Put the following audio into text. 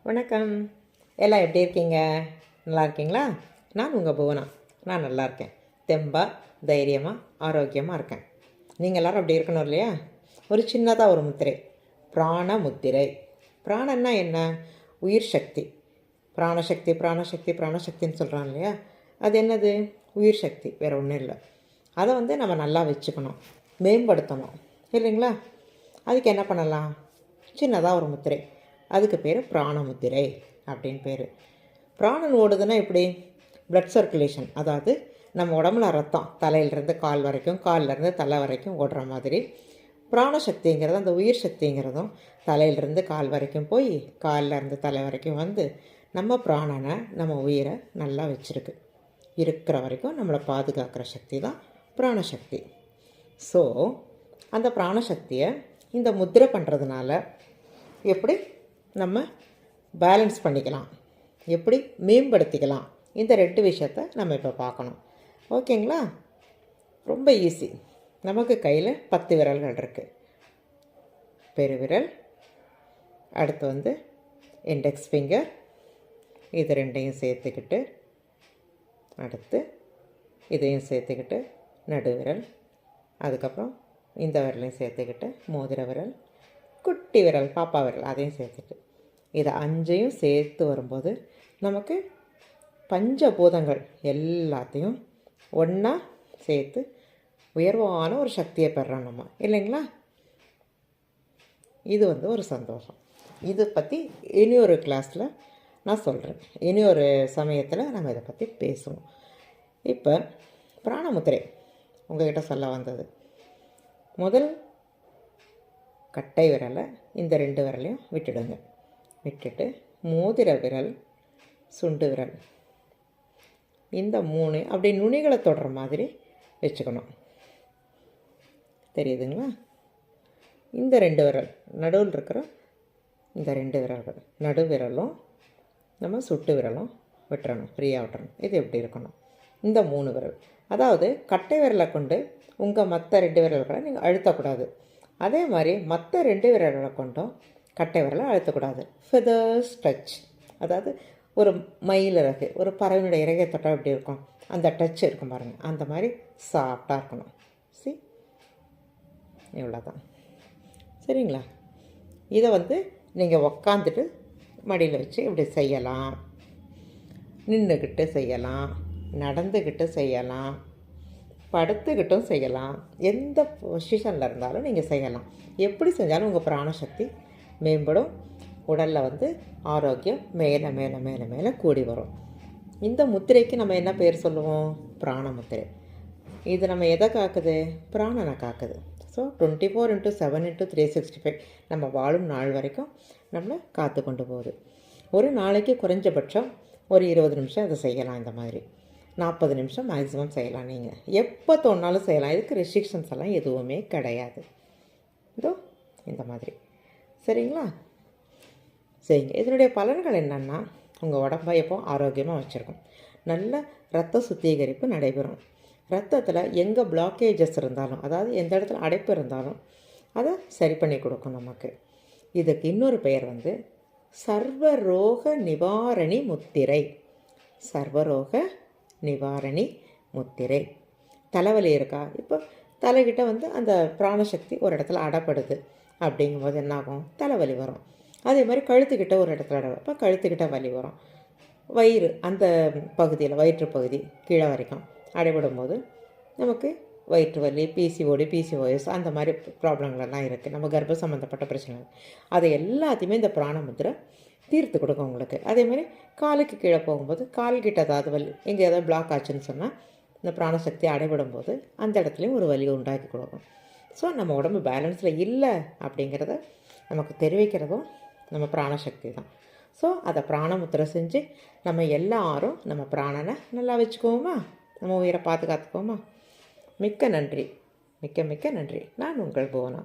வணக்கம். எல்லாம் எப்படி இருக்கீங்க? நல்லா இருக்கீங்களா? நான் உங்கள் புவனா. நான் நல்லா இருக்கேன். தெம்பாக, தைரியமாக, ஆரோக்கியமாக இருக்கேன். நீங்கள் எல்லோரும் அப்படி இருக்கணும் இல்லையா? ஒரு சின்னதாக ஒரு முத்திரை, பிராண முத்திரை. பிராணன்னா என்ன? உயிர் சக்தி. பிராணசக்தி பிராணசக்தி பிராணசக்தின்னு சொல்கிறான் இல்லையா? அது என்னது? உயிர் சக்தி, வேறு ஒன்றும் இல்லை. அதை நம்ம நல்லா வச்சுக்கணும், மேம்படுத்தணும் இல்லைங்களா? அதுக்கு என்ன பண்ணலாம்? சின்னதாக ஒரு முத்திரை, அதுக்கு பேர் பிராணமுத்திரை அப்படின்னு பேர். பிராணன் ஓடுதுன்னா எப்படி? ப்ளட் சர்க்குலேஷன், அதாவது நம்ம உடம்புல ரத்தம் தலையிலேருந்து கால் வரைக்கும், காலிலேருந்து தலை வரைக்கும் ஓடுற மாதிரி பிராணசக்திங்கிறது, அந்த உயிர் சக்திங்கிறதும் தலையிலேருந்து கால் வரைக்கும் போய் காலிலேருந்து தலை வரைக்கும் வந்து நம்ம பிராணனை, நம்ம உயிரை நல்லா வச்சுருக்கு. இருக்கிற வரைக்கும் நம்மளை பாதுகாக்கிற சக்தி தான் பிராணசக்தி. ஸோ அந்த பிராணசக்தியை இந்த முத்திரை பண்ணுறதுனால எப்படி நம்ம பேலன்ஸ் பண்ணிக்கலாம், எப்படி மேம்படுத்திக்கலாம், இந்த 2 விஷயத்தை நம்ம இப்போ பார்க்கணும். ஓகேங்களா? ரொம்ப ஈஸி. நமக்கு கையில் 10 விரல்கள் இருக்குது. பெருவிரல், அடுத்து இண்டெக்ஸ் ஃபிங்கர், இது 2ஐயும் சேர்த்துக்கிட்டு, அடுத்து இதையும் சேர்த்துக்கிட்டு நடுவிரல், அதுக்கப்புறம் இந்த விரலையும் சேர்த்துக்கிட்டு மோதிர விரல், குட்டி விரல் பாப்பா விரல் அதையும் சேர்த்துட்டு, இதை 5ஐயும் சேர்த்து வரும்போது நமக்கு பஞ்சபூதங்கள் எல்லாத்தையும் ஒன்றா சேர்த்து உயர்வான ஒரு சக்தியை பெறோம் நம்ம, இல்லைங்களா? இது ஒரு சந்தோஷம். இதை பற்றி இனி ஒரு கிளாஸில் நான் சொல்கிறேன். இனி ஒரு சமயத்தில் நம்ம இதை பற்றி பேசுவோம். இப்போ பிராணமுத்திரை உங்கள்கிட்ட சொல்ல வந்தது. முதல் கட்டை விரலை இந்த 2 விரலையும் விட்டுடுங்க. விட்டுட்டு மோதிர விரல், சுண்டு விரல், இந்த 3 அப்படி நுனிகளை தொடுற மாதிரி வச்சுக்கணும். தெரியுதுங்களா? இந்த 2 விரல் நடுவில் இருக்கிற இந்த 2 விரல்கள், நடு விரலும் நம்ம சுட்டு விரலும் விட்டுறணும், ஃப்ரீயாக விட்டுறணும். இது எப்படி இருக்கணும்? இந்த 3 விரல், அதாவது கட்டை விரலை கொண்டு உங்கள் மற்ற 2 விரல்களை நீங்கள் அழுத்தக்கூடாது. அதே மாதிரி மற்ற 2 விரல்களை கொண்டும் கட்டை விரலை அழுத்தக்கூடாது. ஃபெதர்ஸ் டச், அதாவது ஒரு மயில் இறகு, ஒரு பறவையினுடைய இறகை தொட்டால் எப்படி இருக்கும், அந்த டச் இருக்கும் பாருங்கள், அந்த மாதிரி சாஃப்டாக இருக்கணும். இவ்வளோதான். சரிங்களா? இதை நீங்கள் உக்காந்துட்டு மடியில் வச்சு இப்படி செய்யலாம், நின்றுக்கிட்டு செய்யலாம், நடந்துக்கிட்டு செய்யலாம், படுத்துக்கிட்டும் செய்யலாம். எந்த பொசிஷனில் இருந்தாலும் நீங்கள் செய்யலாம். எப்படி செஞ்சாலும் உங்கள் பிராணசக்தி மேம்படும். உடலில் ஆரோக்கியம் மேலே மேலே மேலே மேலே கூடி வரும். இந்த முத்திரைக்கு நம்ம என்ன பேர் சொல்லுவோம்? பிராணமுத்திரை. இது நம்ம எதை காக்குது? பிராணனை காக்குது. ஸோ 24/7/365 நம்ம வாழும் நாள் வரைக்கும் நம்மளை காத்து கொண்டு போகுது. ஒரு நாளைக்கு குறைஞ்சபட்சம் ஒரு 20 நிமிஷம் அதை செய்யலாம். இந்த மாதிரி 40 நிமிஷம் மேக்ஸிமம் செய்யலாம். நீங்கள் எப்போ தோணாலும் செய்யலாம். இதுக்கு ரெஸ்ட்ரிக்ஷன்ஸ் எல்லாம் எதுவுமே கிடையாது. இந்த மாதிரி சரிங்களா? சரிங்க. இதனுடைய பலன்கள் என்னென்னா, உங்கள் உடம்பை எப்போ ஆரோக்கியமாக வச்சுருக்கும். நல்ல இரத்த சுத்திகரிப்பு நடைபெறும். ரத்தத்தில் எங்கே பிளாக்கேஜஸ் இருந்தாலும், அதாவது எந்த இடத்துல அடைப்பு இருந்தாலும் அதை சரி பண்ணி கொடுக்கும் நமக்கு. இதுக்கு இன்னொரு பெயர் சர்வரோக நிவாரணி முத்திரை. சர்வரோக நிவாரணி முத்திரை. தலைவலி இருக்கா? இப்போ தலைகிட்ட அந்த பிராணசக்தி ஒரு இடத்துல அடப்படுது அப்படிங்கும்போது என்னாகும்? தலைவலி வரும். அதே மாதிரி கழுத்துக்கிட்ட ஒரு இடத்துல இப்போ கழுத்துக்கிட்ட வலி வரும். வயிறு அந்த பகுதியில், வயிற்று பகுதி கீழே வரைக்கும் அடைபடும் போது நமக்கு வயிற்று வலி, பிசிஓஎஸ் அந்த மாதிரி ப்ராப்ளங்கள்லாம் இருக்குது. நம்ம கர்ப்ப சம்மந்தப்பட்ட பிரச்சனைகள், அதை எல்லாத்தையுமே இந்த பிராணமுத்திரை தீர்த்து கொடுக்கும் உங்களுக்கு. அதேமாதிரி காலுக்கு கீழே போகும்போது கால்கிட்ட ஏதாவது வலி, எங்கே ஏதாவது பிளாக் ஆச்சுன்னு சொன்னால் இந்த பிராணசக்தி அடைபடும் போது அந்த இடத்துலையும் ஒரு வலியை உண்டாக்கி கொடுக்கும். ஸோ நம்ம உடம்பு பேலன்ஸில் இல்லை அப்படிங்கிறத நமக்கு தெரிவிக்கிறதும் நம்ம பிராணசக்தி தான். ஸோ அதை பிராணமுத்திரை செஞ்சு நம்ம எல்லாரும் நம்ம பிராணனை நல்லா வச்சுக்குவோமா, நம்ம உயிரை பாதுகாத்துக்குவோமா. மிக்க நன்றி, மிக்க மிக்க நன்றி. நான் உங்கள் புவனா.